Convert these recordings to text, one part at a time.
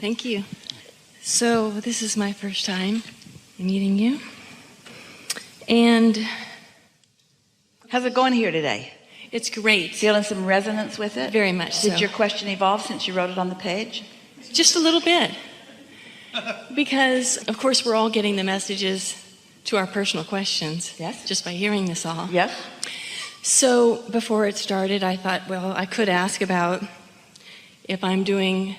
Thank you. So this is my first time meeting you. And how's it going here today? It's great. Feeling some resonance with it? Very much so. Did your question evolve since you wrote it on the page? Just a little bit. Because, of course, we're all getting the messages to our personal questions. Yes. Just by hearing this all. Yes. So before it started, I thought, well, I could ask about if I'm doing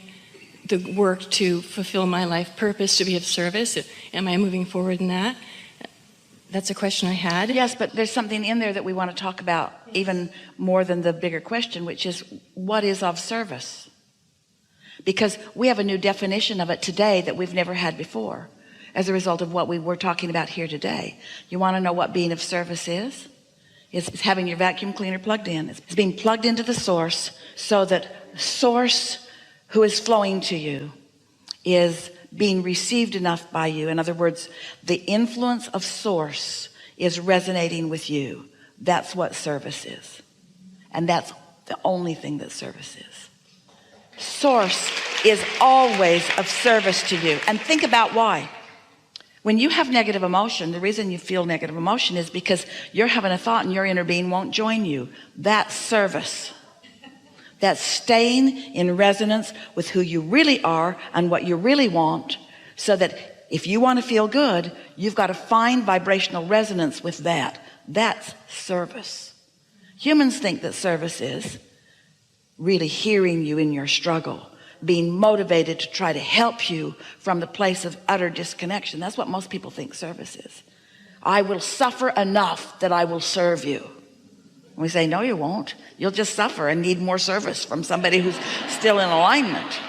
the work to fulfill my life purpose, to be of service. Am I moving forward in that? That's a question I had. Yes, but there's something in there that we want to talk about even more than the bigger question, which is what is of service? Because we have a new definition of it today that we've never had before as a result of what we were talking about here today. You want to know what being of service is? It's having your vacuum cleaner plugged in. It's being plugged into the source so that source who is flowing to you is being received enough by you. In other words, the influence of source is resonating with you. That's what service is. And that's the only thing that service is. Source is always of service to you. And think about why. When you have negative emotion, the reason you feel negative emotion is because you're having a thought and your inner being won't join you. That's service. That's staying in resonance with who you really are and what you really want, so that if you want to feel good, you've got to find vibrational resonance with that. That's service. Humans think that service is really hearing you in your struggle, being motivated to try to help you from the place of utter disconnection. That's what most people think service is. I will suffer enough that I will serve you. We say, no, you won't. You'll just suffer and need more service from somebody who's still in alignment.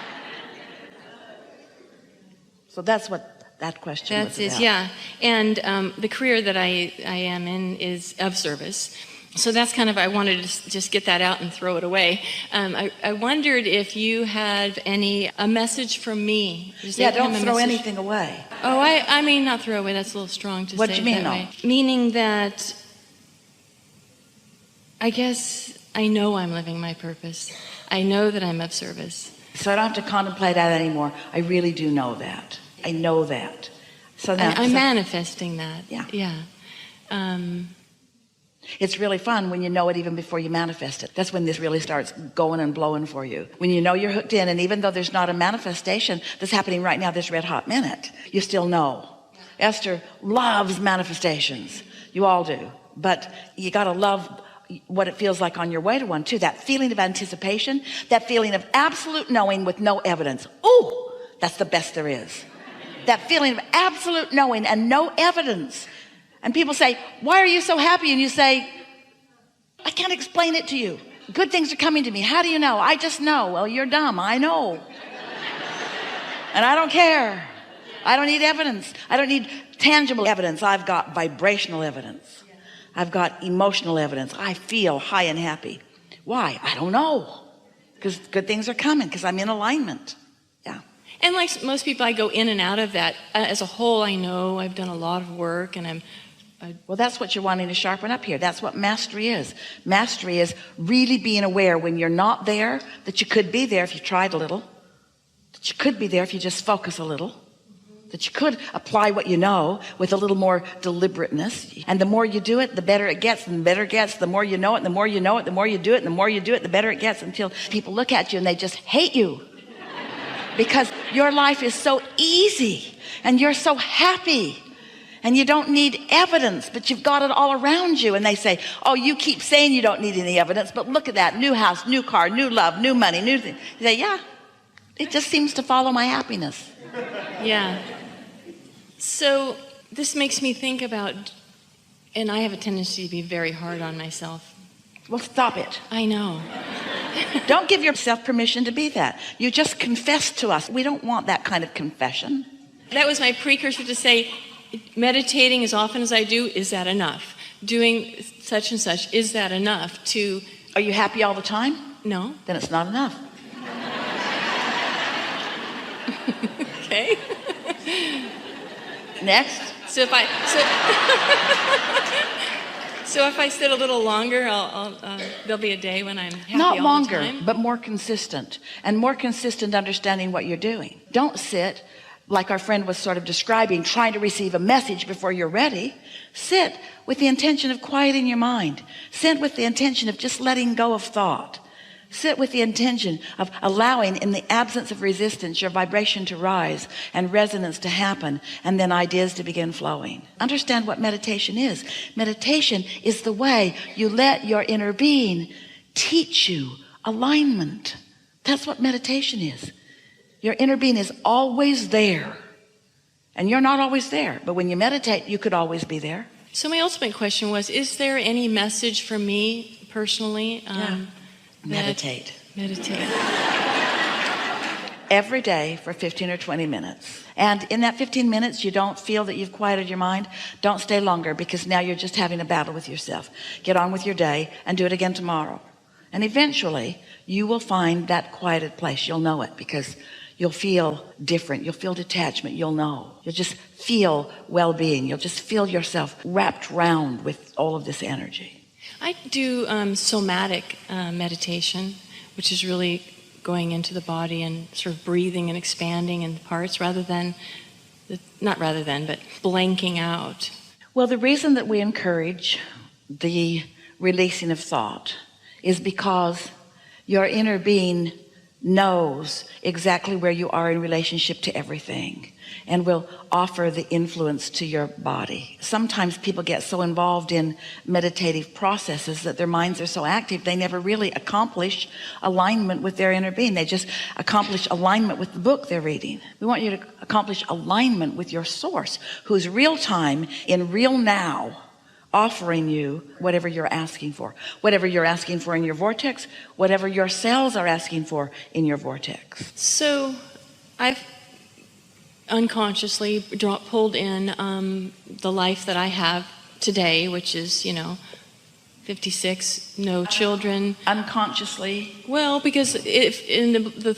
So that's what that question was about. Yeah. And the career that I am in is of service. So that's kind of, I wanted to just get that out and throw it away. I wondered if you had a message from me. Yeah, don't throw anything away. Oh, I mean, not throw away. That's a little strong to say. What do you mean, that way. Meaning that I guess I know I'm living my purpose. I know that I'm of service. So I don't have to contemplate that anymore. I really do know that. I know that. So now I'm manifesting that. Yeah. Yeah. It's really fun when you know it even before you manifest it. That's when this really starts going and blowing for you. When you know you're hooked in, and even though there's not a manifestation that's happening right now, this red hot minute, you still know. Esther loves manifestations. You all do. But you got to love what it feels like on your way to one too. That feeling of anticipation, that feeling of absolute knowing with no evidence. Oh, that's the best there is. That feeling of absolute knowing and no evidence. And people say, why are you so happy? And you say, I can't explain it to you. Good things are coming to me. How do you know? I just know. Well, you're dumb. I know. And I don't care. I don't need evidence. I don't need tangible evidence. I've got vibrational evidence. I've got emotional evidence. I feel high and happy. Why? I don't know. Because good things are coming, because I'm in alignment. Yeah. And like most people, I go in and out of that. As a whole, I know I've done a lot of work, and well, that's what you're wanting to sharpen up here. That's what mastery is. Mastery is really being aware when you're not there, that you could be there if you tried a little, that you could be there if you just focus a little, that you could apply what you know with a little more deliberateness. And the more you do it, the better it gets, and the better it gets. The more you know it, and the more you know it, the more you do it, and the more you do it, the better it gets, until people look at you and they just hate you. Because your life is so easy and you're so happy and you don't need evidence, but you've got it all around you. And they say, oh, you keep saying you don't need any evidence, but look at that, new house, new car, new love, new money, new thing. You say, yeah, it just seems to follow my happiness. Yeah. So this makes me think about, and I have a tendency to be very hard on myself. Well, stop it. I know. Don't give yourself permission to be that. You just confess to us. We don't want that kind of confession. That was my precursor to say, meditating as often as I do, is that enough? Doing such and such, is that enough to... Are you happy all the time? No. Then it's not enough. Okay. Next. So if I... So if I sit a little longer, there'll be a day when I'm happy Not all longer, the time. but more consistent, and more consistent understanding what you're doing. Don't sit like our friend was sort of describing, trying to receive a message before you're ready. Sit with the intention of quieting your mind. Sit with the intention of just letting go of thought. Sit with the intention of allowing, in the absence of resistance, your vibration to rise and resonance to happen, and then ideas to begin flowing. Understand what meditation is. Meditation is the way you let your inner being teach you alignment. That's what meditation is. Your inner being is always there, and you're not always there, but when you meditate, you could always be there. So my ultimate question was, is there any message for me personally? Meditate. Meditate. Every day for 15 or 20 minutes. And in that 15 minutes, you don't feel that you've quieted your mind. Don't stay longer, because now you're just having a battle with yourself. Get on with your day and do it again tomorrow. And eventually you will find that quieted place. You'll know it, because you'll feel different. You'll feel detachment. You'll know. You'll just feel well-being. You'll just feel yourself wrapped round with all of this energy. I do somatic meditation, which is really going into the body and sort of breathing and expanding in parts but blanking out. Well, the reason that we encourage the releasing of thought is because your inner being knows exactly where you are in relationship to everything, and will offer the influence to your body. Sometimes people get so involved in meditative processes that their minds are so active they never really accomplish alignment with their inner being. They just accomplish alignment with the book they're reading. We want you to accomplish alignment with your source, who's real time in real now, offering you whatever you're asking for in your vortex, whatever your cells are asking for in your vortex. So I've unconsciously pulled in the life that I have today, which is 56, no children. Unconsciously? Well, because if in the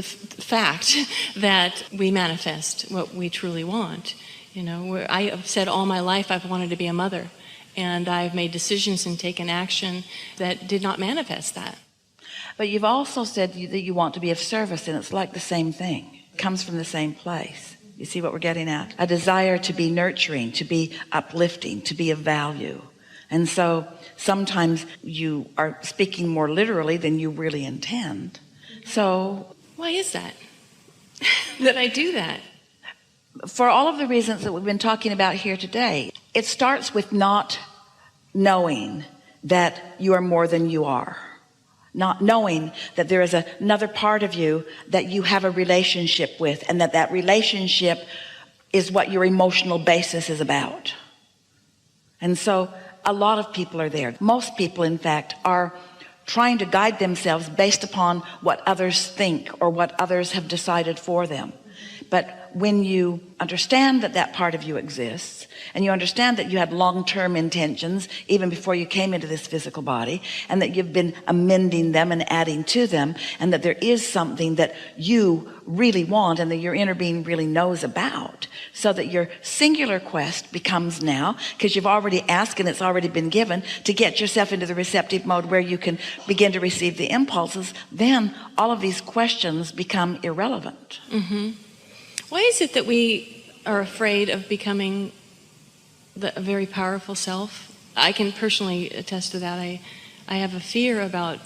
fact that we manifest what we truly want. I have said all my life I've wanted to be a mother, and I've made decisions and taken action that did not manifest that. But you've also said that you want to be of service, and it's like the same thing. It comes from the same place. You see what we're getting at? A desire to be nurturing, to be uplifting, to be of value. And so sometimes you are speaking more literally than you really intend. So why is that? That I do that? For all of the reasons that we've been talking about here today. It starts with not knowing that you are more than you are. Not knowing that there is another part of you that you have a relationship with, and that relationship is what your emotional basis is about. And so a lot of people are there. Most people, in fact, are trying to guide themselves based upon what others think or what others have decided for them. But when you understand that part of you exists, and you understand that you had long-term intentions even before you came into this physical body, and that you've been amending them and adding to them, and that there is something that you really want and that your inner being really knows about, so that your singular quest becomes now, because you've already asked and it's already been given, to get yourself into the receptive mode where you can begin to receive the impulses, then all of these questions become irrelevant. Mm-hmm. Why is it that we are afraid of becoming a very powerful self? I can personally attest to that. I have a fear about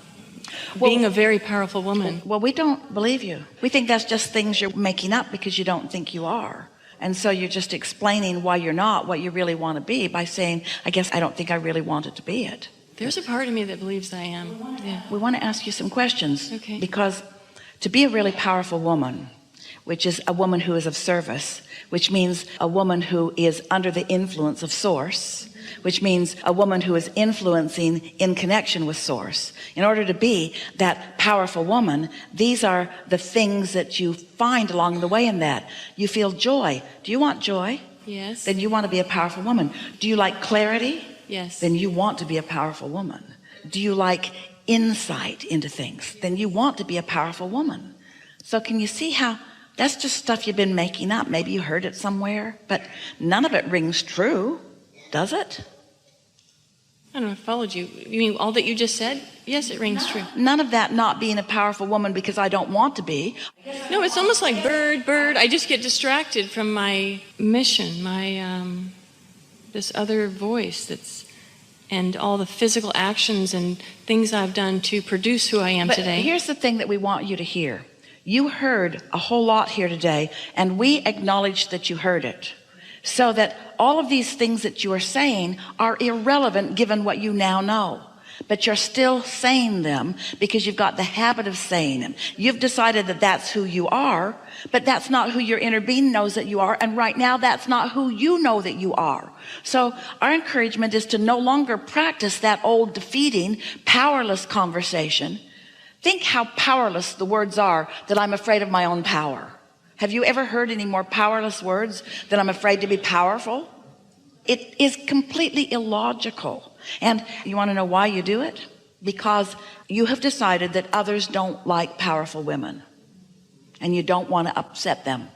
being a very powerful woman. Well, we don't believe you. We think that's just things you're making up because you don't think you are. And so you're just explaining why you're not what you really want to be by saying, I guess I don't think I really wanted to be it. There's a part of me that believes I am. Yeah. We want to ask you some questions. Okay. Because to be a really powerful woman, which is a woman who is of service, which means a woman who is under the influence of source, which means a woman who is influencing in connection with source. In order to be that powerful woman, these are the things that you find along the way in that. You feel joy. Do you want joy? Yes. Then you want to be a powerful woman. Do you like clarity? Yes. Then you want to be a powerful woman. Do you like insight into things? Then you want to be a powerful woman. So can you see how that's just stuff you've been making up? Maybe you heard it somewhere, but none of it rings true, does it? I don't know, I followed you. You mean all that you just said? Yes, it rings true. None of that not being a powerful woman because I don't want to be. No, it's almost like bird. I just get distracted from my mission, my this other voice and all the physical actions and things I've done to produce who I am today. Here's the thing that we want you to hear. You heard a whole lot here today, and we acknowledge that you heard it. So that all of these things that you are saying are irrelevant given what you now know. But you're still saying them because you've got the habit of saying them. You've decided that that's who you are, but that's not who your inner being knows that you are. And right now, that's not who you know that you are. So our encouragement is to no longer practice that old defeating, powerless conversation. Think how powerless the words are that I'm afraid of my own power. Have you ever heard any more powerless words than I'm afraid to be powerful? It is completely illogical. And you want to know why you do it? Because you have decided that others don't like powerful women. And you don't want to upset them.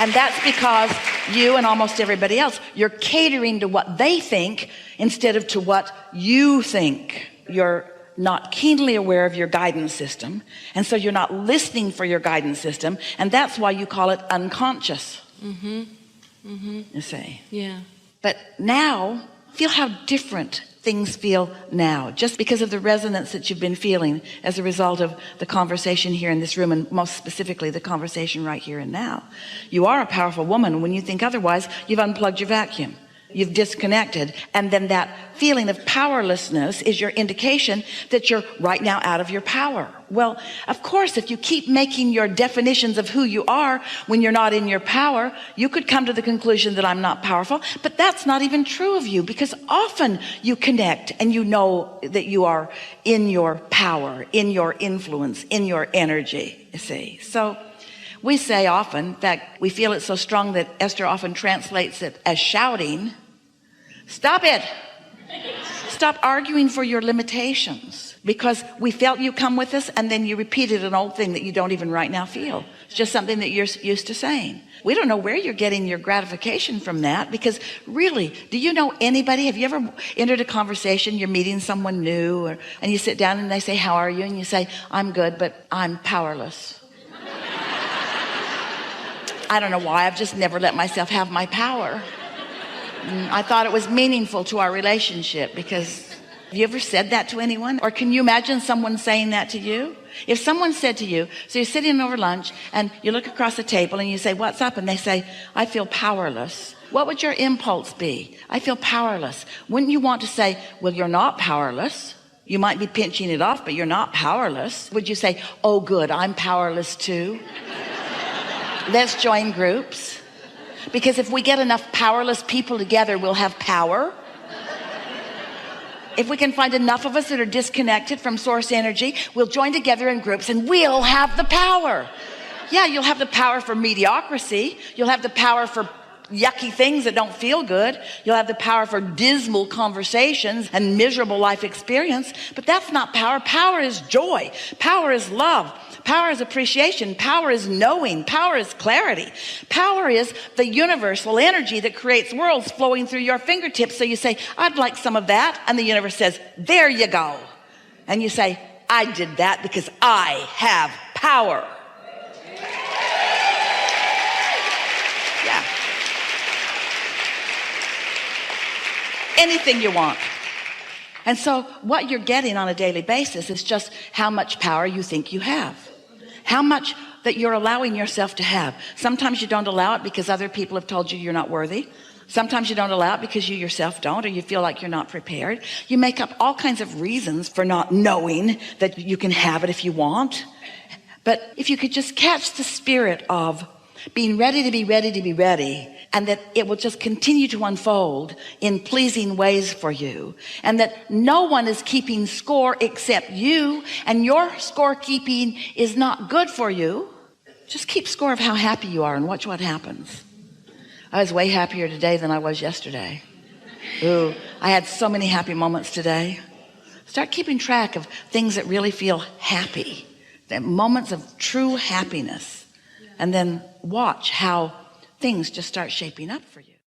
And that's because you and almost everybody else, you're catering to what they think instead of to what you think. You're not keenly aware of your guidance system, and so you're not listening for your guidance system, and that's why you call it unconscious. You see. Yeah. But now, feel how different things feel now, just because of the resonance that you've been feeling as a result of the conversation here in this room, and most specifically the conversation right here and now. You are a powerful woman, and when you think otherwise, you've unplugged your vacuum. You've disconnected, and then that feeling of powerlessness is your indication that you're right now out of your power. Well, of course, if you keep making your definitions of who you are when you're not in your power, you could come to the conclusion that I'm not powerful, but that's not even true of you, because often you connect and you know that you are in your power, in your influence, in your energy, you see. So we say often, in fact, we feel it so strong that Esther often translates it as shouting, stop it. Stop arguing for your limitations, because we felt you come with us and then you repeated an old thing that you don't even right now feel. It's just something that you're used to saying. We don't know where you're getting your gratification from that, because really, do you know anybody? Have you ever entered a conversation, you're meeting someone new, and you sit down and they say, how are you? And you say, I'm good, but I'm powerless. I don't know why, I've just never let myself have my power. I thought it was meaningful to our relationship, because have you ever said that to anyone? Or can you imagine someone saying that to you? If someone said to you, so you're sitting over lunch and you look across the table and you say, what's up? And they say, I feel powerless. What would your impulse be? I feel powerless. Wouldn't you want to say, well, you're not powerless. You might be pinching it off, but you're not powerless. Would you say, oh good, I'm powerless too? Let's join groups. Because if we get enough powerless people together, we'll have power. If we can find enough of us that are disconnected from source energy, we'll join together in groups and we'll have the power. Yeah, you'll have the power for mediocrity. You'll have the power for yucky things that don't feel good. You'll have the power for dismal conversations and miserable life experience. But that's not power. Power is joy. Power is love. Power is appreciation. Power is knowing. Power is clarity. Power is the universal energy that creates worlds flowing through your fingertips. So you say, I'd like some of that. And the universe says, there you go. And you say, I did that because I have power. Yeah. Anything you want. And so what you're getting on a daily basis is just how much power you think you have. How much that you're allowing yourself to have. Sometimes you don't allow it because other people have told you you're not worthy. Sometimes you don't allow it because you yourself don't, or you feel like you're not prepared. You make up all kinds of reasons for not knowing that you can have it if you want. But if you could just catch the spirit of being ready to be ready to be ready, and that it will just continue to unfold in pleasing ways for you, and that no one is keeping score except you, and your scorekeeping is not good for you. Just keep score of how happy you are and watch what happens. I was way happier today than I was yesterday. Ooh, I had so many happy moments today. Start keeping track of things that really feel happy, the moments of true happiness. And then watch how things just start shaping up for you.